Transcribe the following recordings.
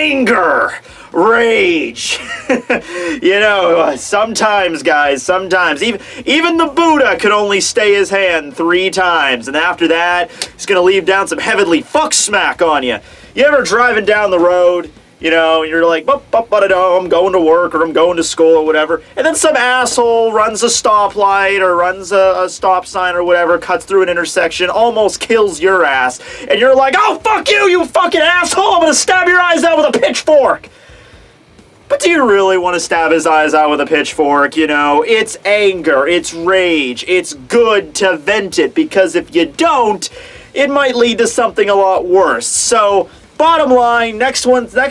anger, rage. You know, sometimes, guys, sometimes. Even the Buddha could only stay his hand 3 times, and after that, he's gonna leave down some heavenly fuck smack on you. You ever driving down the road, you know, and you're like, I'm going to work or I'm going to school or whatever, and then some asshole runs a stoplight or runs a stop sign or whatever, cuts through an intersection, almost kills your ass, and you're like, oh, fuck you, you fucking asshole, I'm gonna stab your eyes out with a pitchfork. But do you really want to stab his eyes out with a pitchfork? You know, it's anger, it's rage, it's good to vent it, because if you don't, it might lead to something a lot worse. So, bottom line, next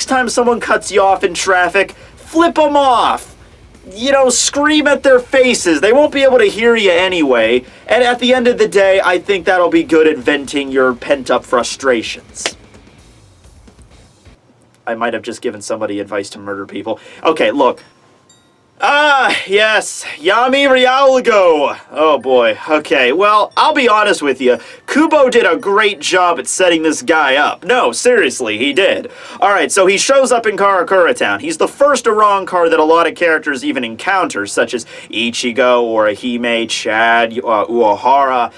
time someone cuts you off in traffic, flip them off. You know, scream at their faces. They won't be able to hear you anyway. And at the end of the day, I think that'll be good at venting your pent-up frustrations. I might have just given somebody advice to murder people. Okay, look. Yes, Yammy Riyalgo. Oh boy, okay, well, I'll be honest with you. Kubo did a great job at setting this guy up. No, seriously, he did. Alright, so he shows up in Karakura Town. He's the first Arrancar that a lot of characters even encounter, such as Ichigo, or Hime, Chad, Uehara.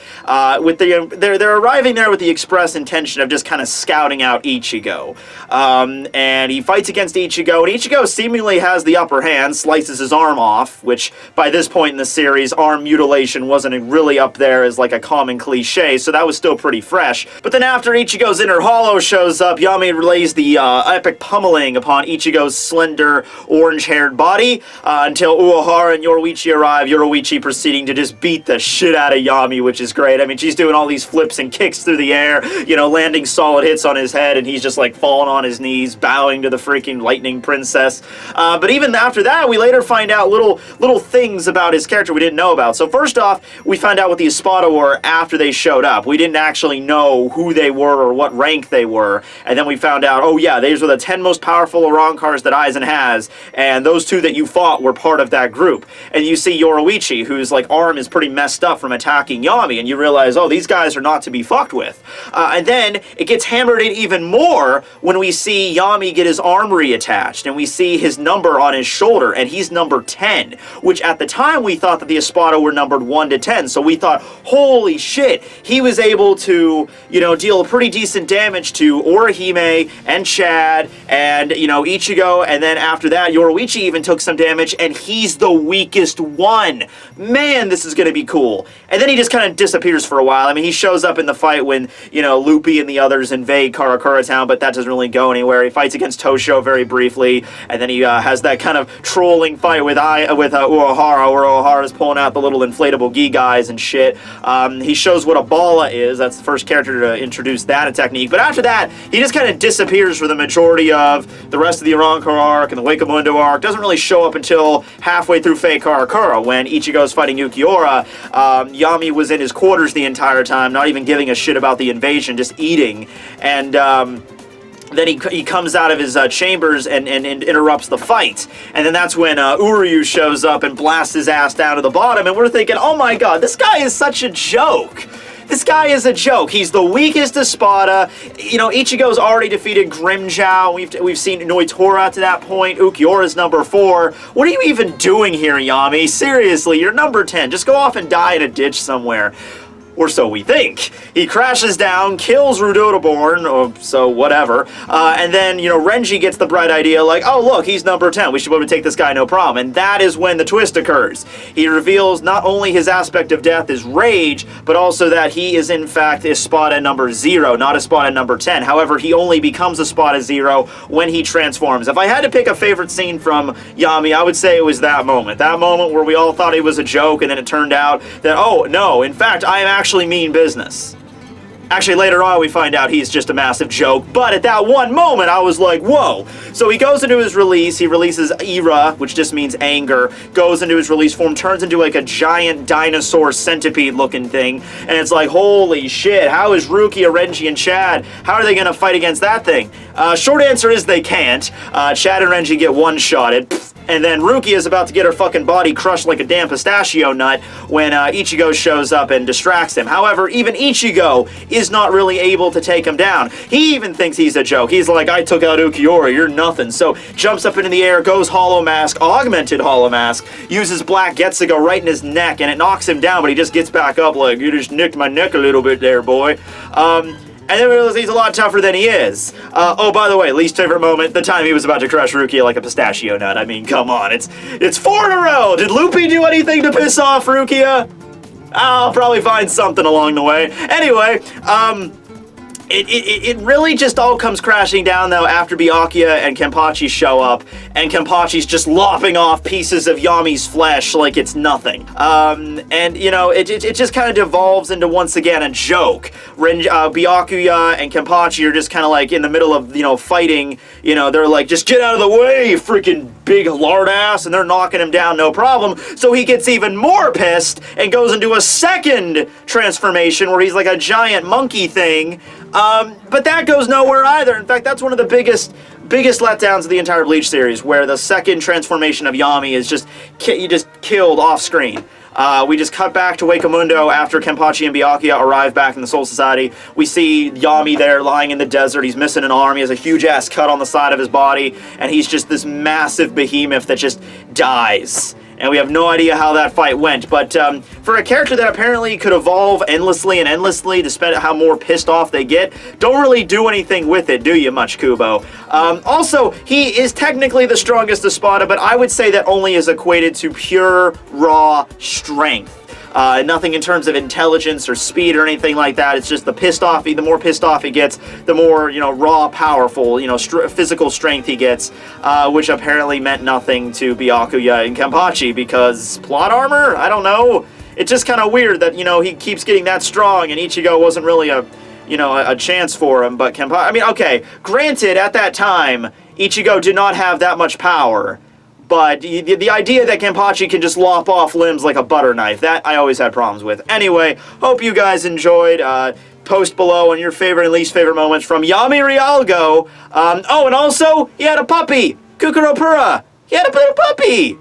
They're arriving there with the express intention of just kind of scouting out Ichigo. And he fights against Ichigo, and Ichigo seemingly has the upper hand, slices his arm off, which by this point in the series, arm mutilation wasn't really up there as like a common cliche, so that was still pretty fresh. But then after Ichigo's inner hollow shows up, Yami relays the epic pummeling upon Ichigo's slender, orange-haired body, until Uehara and Yoruichi arrive, Yoruichi proceeding to just beat the shit out of Yami, which is great. I mean, she's doing all these flips and kicks through the air, you know, landing solid hits on his head, and he's just like falling on his knees, bowing to the freaking lightning princess. But even after that, we later find out little things about his character we didn't know about. So first off, we find out what the Espada were after they showed up. We didn't actually know who they were or what rank they were, and then we found out, oh yeah, these were the 10 most powerful Arrancars that Aizen has, and those 2 that you fought were part of that group. And you see Yoruichi, whose like arm is pretty messed up from attacking Yami, and you realize, oh, these guys are not to be fucked with. And then it gets hammered in even more when we see Yami get his arm reattached, and we see his number on his shoulder, and he's number 10, which at the time we thought that the Espada were numbered 1 to 10, so we thought, holy shit, he was able to, you know, deal pretty decent damage to Orihime and Chad and, you know, Ichigo, and then after that, Yoruichi even took some damage, and he's the weakest one. Man, this is gonna be cool. And then he just kind of disappears for a while. I mean, he shows up in the fight when, you know, Luffy and the others invade Karakura Town, but that doesn't really go anywhere. He fights against Tosho very briefly, and then he has that kind of trolling fight with Uehara, where Uehara's pulling out the little inflatable gi guys and shit. He shows what a balla is. That's the first character to introduce that technique. But after that, he just kind of disappears for the majority of the rest of the Arrancar arc and the Wake of Mundo arc. Doesn't really show up until halfway through Fei Karakura, when Ichigo's fighting Ukiura. Yami was in his quarters the entire time, not even giving a shit about the invasion, just eating. And then he comes out of his chambers and interrupts the fight. And then that's when Uryu shows up and blasts his ass down to the bottom, and we're thinking, oh my god, this guy is such a joke. This guy is a joke. He's the weakest Espada. You know, Ichigo's already defeated Grimmjow. We've seen Noitora to that point. Ukiura's number 4. What are you even doing here, Yami? Seriously, you're number 10. Just go off and die in a ditch somewhere. Or so we think. He crashes down, kills Rudotaborn, or so whatever, and then, you know, Renji gets the bright idea, like, oh look, he's number 10, we should be able to take this guy no problem, and that is when the twist occurs. He reveals not only his aspect of death is rage, but also that he is in fact Espada number 0, not Espada number 10. However, he only becomes Espada 0 when he transforms. If I had to pick a favorite scene from Yami, I would say it was that moment. That moment where we all thought he was a joke, and then it turned out that, oh no, in fact, I am actually mean business. Actually, later on, we find out he's just a massive joke, but at that one moment, I was like, whoa. So he goes into his release, he releases Ira, which just means anger, goes into his release form, turns into like a giant dinosaur centipede-looking thing, and it's like, holy shit, how is Rukia, Renji, and Chad, how are they gonna fight against that thing? Short answer is they can't. Chad and Renji get one-shotted. And then Rukia is about to get her fucking body crushed like a damn pistachio nut when Ichigo shows up and distracts him. However, even Ichigo is not really able to take him down. He even thinks he's a joke. He's like, I took out Ukiura, you're nothing. So jumps up into the air, goes Hollow Mask, augmented Hollow Mask, uses Black Getsugo right in his neck, and it knocks him down, but he just gets back up like, you just nicked my neck a little bit there, boy. And then we realize he's a lot tougher than he is. Oh, by the way, least favorite moment, the time he was about to crush Rukia like a pistachio nut. I mean, come on, it's 4 in a row. Did Luffy do anything to piss off Rukia? I'll probably find something along the way. Anyway, It really just all comes crashing down, though, after Byakuya and Kenpachi show up, and Kenpachi's just lopping off pieces of Yami's flesh like it's nothing. And, you know, it just kind of devolves into, once again, a joke. Byakuya and Kenpachi are just kind of, like, in the middle of, you know, fighting. You know, they're like, just get out of the way, you freaking big lard ass, and they're knocking him down, no problem. So he gets even more pissed and goes into a second transformation where he's like a giant monkey thing. But that goes nowhere either. In fact, that's one of the biggest letdowns of the entire Bleach series, where the second transformation of Yami is just killed off screen. We just cut back to Wakamundo after Kenpachi and Byakuya arrive back in the Soul Society. We see Yami there lying in the desert. He's missing an arm. He has a huge-ass cut on the side of his body, and he's just this massive behemoth that just dies. And we have no idea how that fight went, but for a character that apparently could evolve endlessly and endlessly, despite how more pissed off they get, don't really do anything with it, do you, much, Kubo? Also, he is technically the strongest Espada, but I would say that only is equated to pure, raw strength. Nothing in terms of intelligence or speed or anything like that. It's just the more pissed off he gets, the more, you know, raw, powerful, you know, physical strength he gets, which apparently meant nothing to Byakuya and Kenpachi because plot armor? I don't know. It's just kind of weird that, you know, he keeps getting that strong and Ichigo wasn't really a chance for him, but Kenpachi, I mean, okay, granted, at that time, Ichigo did not have that much power. But the idea that Kenpachi can just lop off limbs like a butter knife, that I always had problems with. Anyway, hope you guys enjoyed. Post below on your favorite and least favorite moments from Yammy Riyalgo. Oh, and also, he had a puppy, Kukuropura. He had a little puppy.